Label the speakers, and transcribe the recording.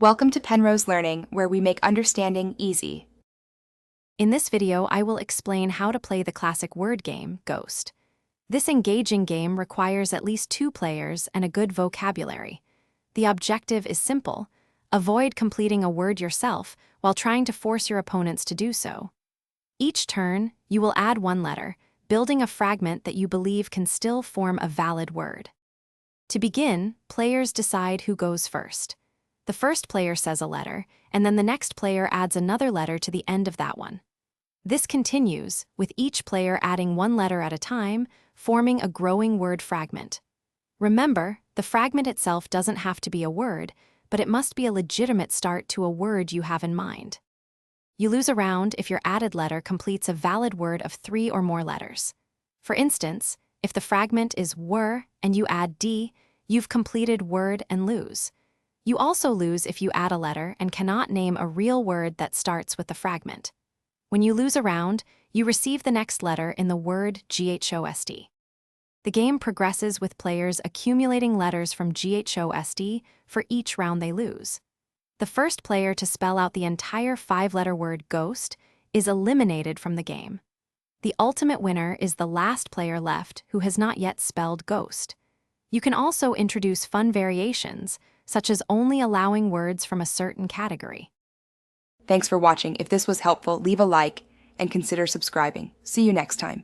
Speaker 1: Welcome to Penrose Learning, where we make understanding easy.
Speaker 2: In this video, I will explain how to play the classic word game, Ghost. This engaging game requires at least 2 players and a good vocabulary. The objective is simple: avoid completing a word yourself while trying to force your opponents to do so. Each turn, you will add 1 letter, building a fragment that you believe can still form a valid word. To begin, players decide who goes first. The first player says a letter, and then the next player adds another letter to the end of that one. This continues, with each player adding 1 letter at a time, forming a growing word fragment. Remember, the fragment itself doesn't have to be a word, but it must be a legitimate start to a word you have in mind. You lose a round if your added letter completes a valid word of 3 or more letters. For instance, if the fragment is were and you add d, you've completed word and lose. You also lose if you add a letter and cannot name a real word that starts with the fragment. When you lose a round, you receive the next letter in the word ghost. The game progresses with players accumulating letters from ghost for each round they lose. The first player to spell out the entire 5-letter word ghost is eliminated from the game. The ultimate winner is the last player left who has not yet spelled ghost. You can also introduce fun variations, such as only allowing words from a certain category.
Speaker 1: Thanks for watching. If this was helpful, leave a like and consider subscribing. See you next time.